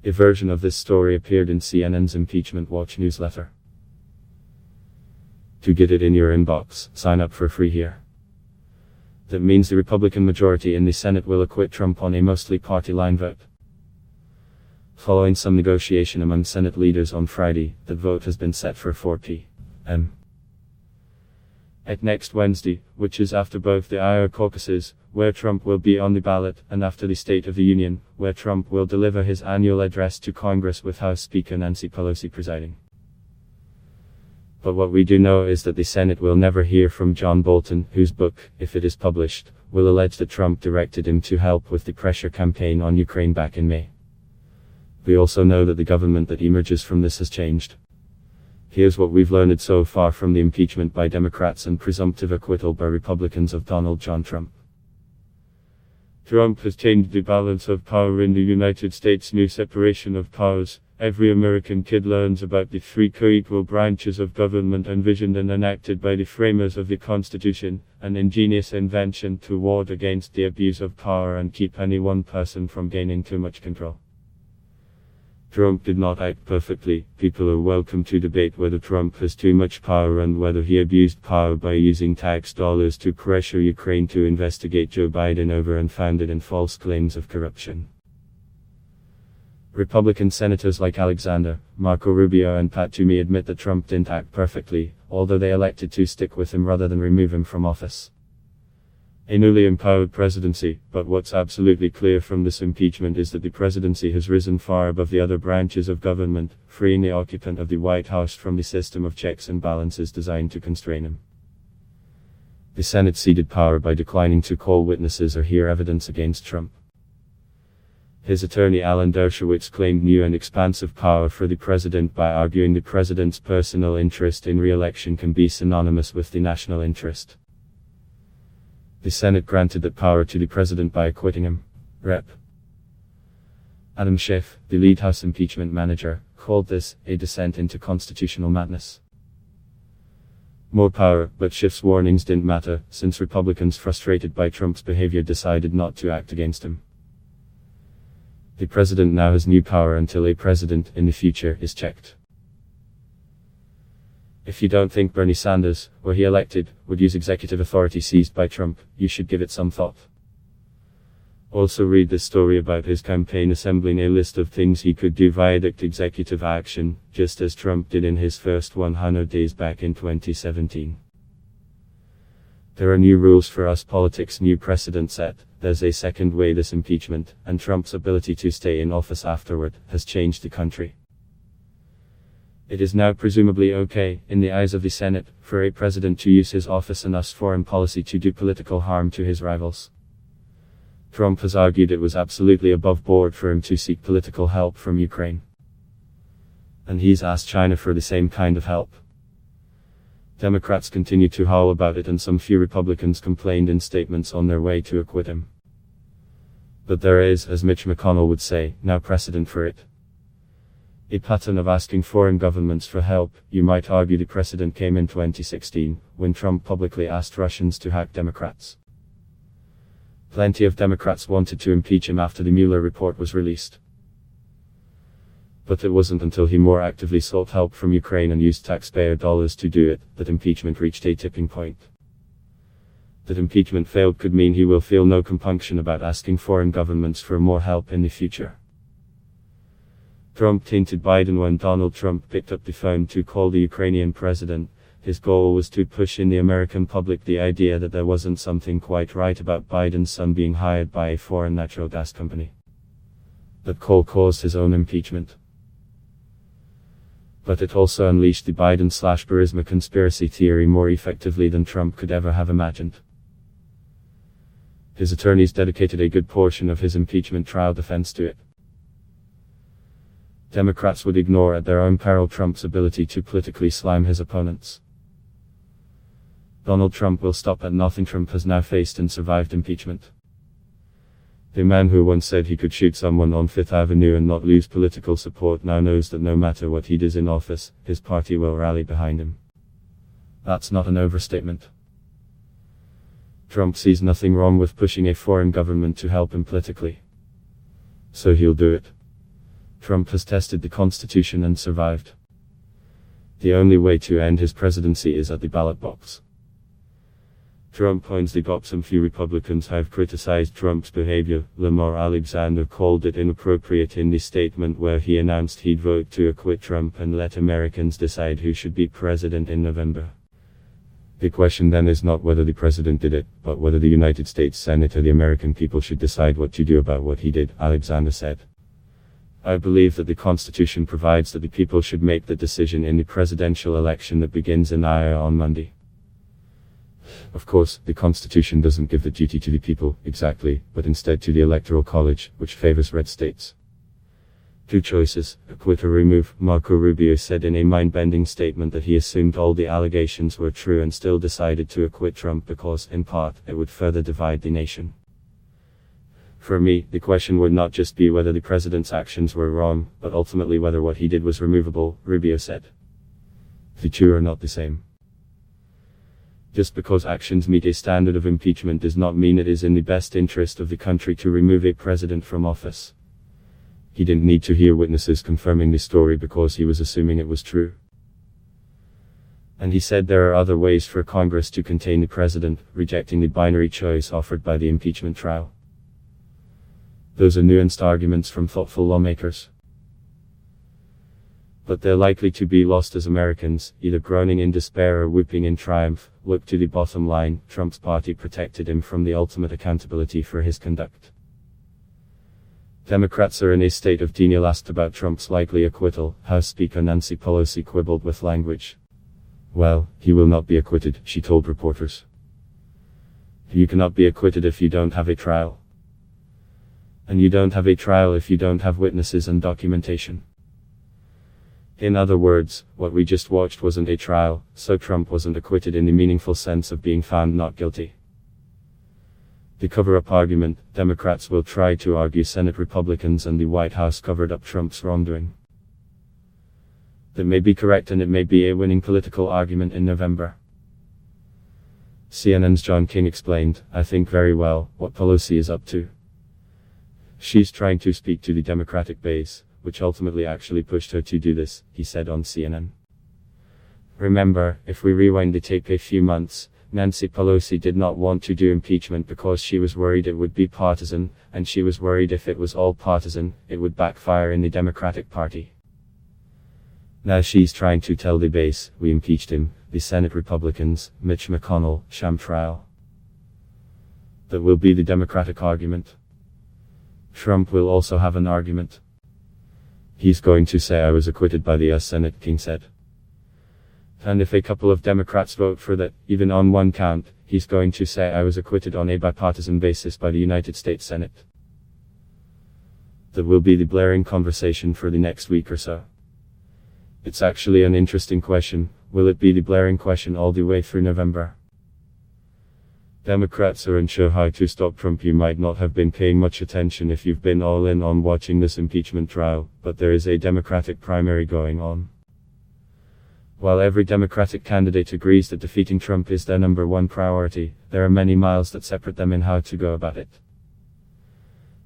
A version of this story appeared in CNN's Impeachment Watch newsletter. To get it in your inbox, sign up for free here. That means the Republican majority in the Senate will acquit Trump on a mostly party-line vote. Following some negotiation among Senate leaders on Friday, that vote has been set for 4 p.m. at next Wednesday, which is after both the Iowa caucuses, where Trump will be on the ballot, and after the State of the Union, where Trump will deliver his annual address to Congress with House Speaker Nancy Pelosi presiding. But what we do know is that the Senate will never hear from John Bolton, whose book, if it is published, will allege that Trump directed him to help with the pressure campaign on Ukraine back in May. We also know that the government that emerges from this has changed. Here's what we've learned so far from the impeachment by Democrats and presumptive acquittal by Republicans of Donald John Trump. Trump has changed the balance of power in the United States. New separation of powers. Every American kid learns about the 3 co-equal branches of government envisioned and enacted by the framers of the Constitution, an ingenious invention to ward against the abuse of power and keep any one person from gaining too much control. Trump did not act perfectly. People are welcome to debate whether Trump has too much power and whether he abused power by using tax dollars to pressure Ukraine to investigate Joe Biden over unfounded and false claims of corruption. Republican senators like Alexander, Marco Rubio and Pat Toomey admit that Trump didn't act perfectly, although they elected to stick with him rather than remove him from office. A newly empowered presidency, but what's absolutely clear from this impeachment is that the presidency has risen far above the other branches of government, freeing the occupant of the White House from the system of checks and balances designed to constrain him. The Senate ceded power by declining to call witnesses or hear evidence against Trump. His attorney Alan Dershowitz claimed new and expansive power for the president by arguing the president's personal interest in re-election can be synonymous with the national interest. The Senate granted that power to the president by acquitting him. Rep. Adam Schiff, the lead House impeachment manager, called this a descent into constitutional madness. More power, but Schiff's warnings didn't matter, since Republicans frustrated by Trump's behavior decided not to act against him. The president now has new power until a president in the future is checked. If you don't think Bernie Sanders, were he elected, would use executive authority seized by Trump, you should give it some thought. Also read this story about his campaign assembling a list of things he could do via executive action, just as Trump did in his first 100 days back in 2017. There are new rules for us politics, new precedent set. There's a second way this impeachment, and Trump's ability to stay in office afterward, has changed the country. It is now presumably okay, in the eyes of the Senate, for a president to use his office and US foreign policy to do political harm to his rivals. Trump has argued it was absolutely above board for him to seek political help from Ukraine. And he's asked China for the same kind of help. Democrats continue to howl about it and some few Republicans complained in statements on their way to acquit him. But there is, as Mitch McConnell would say, now precedent for it. A pattern of asking foreign governments for help. You might argue the precedent came in 2016, when Trump publicly asked Russians to hack Democrats. Plenty of Democrats wanted to impeach him after the Mueller report was released. But it wasn't until he more actively sought help from Ukraine and used taxpayer dollars to do it, that impeachment reached a tipping point. That impeachment failed could mean he will feel no compunction about asking foreign governments for more help in the future. Trump tainted Biden. When Donald Trump picked up the phone to call the Ukrainian president, his goal was to push in the American public the idea that there wasn't something quite right about Biden's son being hired by a foreign natural gas company. That call caused his own impeachment. But it also unleashed the Biden/Burisma conspiracy theory more effectively than Trump could ever have imagined. His attorneys dedicated a good portion of his impeachment trial defense to it. Democrats would ignore at their own peril Trump's ability to politically slime his opponents. Donald Trump will stop at nothing. Trump has now faced and survived impeachment. The man who once said he could shoot someone on Fifth Avenue and not lose political support now knows that no matter what he does in office, his party will rally behind him. That's not an overstatement. Trump sees nothing wrong with pushing a foreign government to help him politically. So he'll do it. Trump has tested the Constitution and survived. The only way to end his presidency is at the ballot box. Trump owns the GOP. Some few Republicans have criticized Trump's behavior. Lamar Alexander called it inappropriate in the statement where he announced he'd vote to acquit Trump and let Americans decide who should be president in November. The question then is not whether the president did it, but whether the United States Senate or the American people should decide what to do about what he did, Alexander said. I believe that the Constitution provides that the people should make the decision in the presidential election that begins in Iowa on Monday. Of course, the Constitution doesn't give the duty to the people, exactly, but instead to the Electoral College, which favors red states. Two choices, acquit or remove. Marco Rubio said in a mind-bending statement that he assumed all the allegations were true and still decided to acquit Trump because, in part, it would further divide the nation. For me, the question would not just be whether the president's actions were wrong, but ultimately whether what he did was removable, Rubio said. The two are not the same. Just because actions meet a standard of impeachment does not mean it is in the best interest of the country to remove a president from office. He didn't need to hear witnesses confirming the story because he was assuming it was true. And he said there are other ways for Congress to contain the president, rejecting the binary choice offered by the impeachment trial. Those are nuanced arguments from thoughtful lawmakers. But they're likely to be lost as Americans, either groaning in despair or whooping in triumph. Look to the bottom line, Trump's party protected him from the ultimate accountability for his conduct. Democrats are in a state of denial. Asked about Trump's likely acquittal, House Speaker Nancy Pelosi quibbled with language. Well, he will not be acquitted, she told reporters. You cannot be acquitted if you don't have a trial. And you don't have a trial if you don't have witnesses and documentation. In other words, what we just watched wasn't a trial, so Trump wasn't acquitted in the meaningful sense of being found not guilty. The cover-up argument, Democrats will try to argue Senate Republicans and the White House covered up Trump's wrongdoing. That may be correct and it may be a winning political argument in November. CNN's John King explained, I think very well, what Pelosi is up to. She's trying to speak to the Democratic base, which ultimately actually pushed her to do this, he said on CNN. Remember, if we rewind the tape a few months, Nancy Pelosi did not want to do impeachment because she was worried it would be partisan, and she was worried if it was all partisan, it would backfire in the Democratic Party. Now she's trying to tell the base, we impeached him, the Senate Republicans, Mitch McConnell, sham trial. That will be the Democratic argument. Trump will also have an argument. He's going to say I was acquitted by the US Senate, King said. And if a couple of Democrats vote for that, even on one count, he's going to say I was acquitted on a bipartisan basis by the United States Senate. That will be the blaring conversation for the next week or so. It's actually an interesting question. Will it be the blaring question all the way through November? Democrats are unsure how to stop Trump. You might not have been paying much attention if you've been all in on watching this impeachment trial, but there is a Democratic primary going on. While every Democratic candidate agrees that defeating Trump is their number one priority, there are many miles that separate them in how to go about it.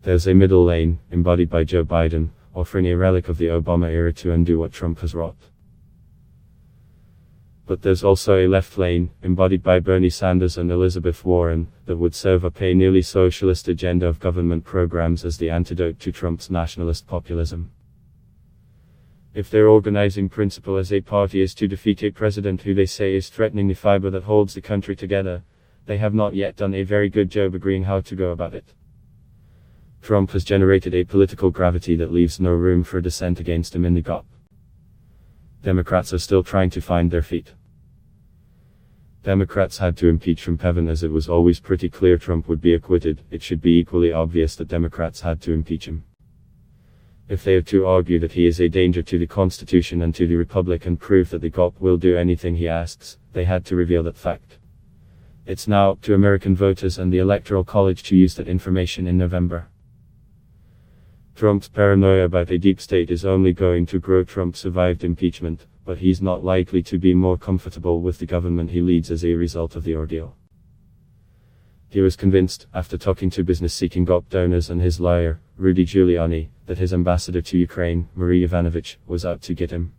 There's a middle lane, embodied by Joe Biden, offering a relic of the Obama era to undo what Trump has wrought. But there's also a left lane, embodied by Bernie Sanders and Elizabeth Warren, that would serve up a nearly socialist agenda of government programs as the antidote to Trump's nationalist populism. If their organizing principle as a party is to defeat a president who they say is threatening the fiber that holds the country together, they have not yet done a very good job agreeing how to go about it. Trump has generated a political gravity that leaves no room for dissent against him in the GOP. Democrats are still trying to find their feet. Democrats had to impeach Trump even as it was always pretty clear Trump would be acquitted. It should be equally obvious that Democrats had to impeach him. If they are to argue that he is a danger to the Constitution and to the Republic and prove that the GOP will do anything he asks, they had to reveal that fact. It's now up to American voters and the Electoral College to use that information in November. Trump's paranoia about a deep state is only going to grow. Trump survived impeachment, but he's not likely to be more comfortable with the government he leads as a result of the ordeal. He was convinced, after talking to business-seeking GOP donors and his lawyer, Rudy Giuliani, that his ambassador to Ukraine, Marie Yovanovitch, was out to get him.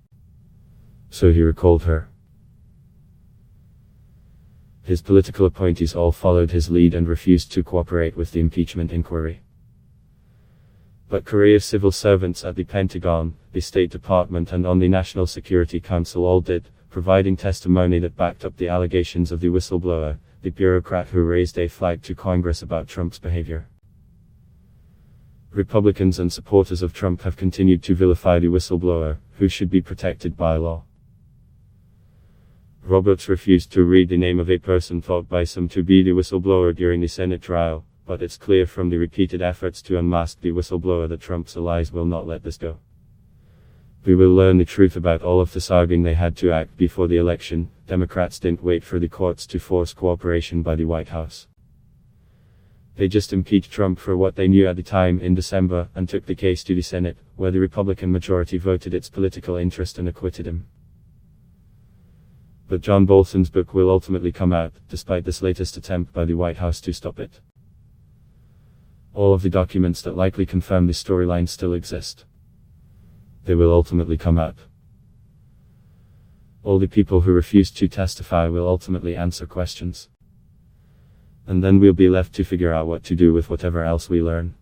So he recalled her. His political appointees all followed his lead and refused to cooperate with the impeachment inquiry. But career civil servants at the Pentagon, the State Department and on the National Security Council all did, providing testimony that backed up the allegations of the whistleblower, the bureaucrat who raised a flag to Congress about Trump's behavior. Republicans and supporters of Trump have continued to vilify the whistleblower, who should be protected by law. Roberts refused to read the name of a person thought by some to be the whistleblower during the Senate trial, but it's clear from the repeated efforts to unmask the whistleblower that Trump's allies will not let this go. We will learn the truth about all of this arguing they had to act before the election. Democrats didn't wait for the courts to force cooperation by the White House. They just impeached Trump for what they knew at the time in December and took the case to the Senate, where the Republican majority voted its political interest and acquitted him. But John Bolton's book will ultimately come out, despite this latest attempt by the White House to stop it. All of the documents that likely confirm the storyline still exist. They will ultimately come out. All the people who refused to testify will ultimately answer questions. And then we'll be left to figure out what to do with whatever else we learn.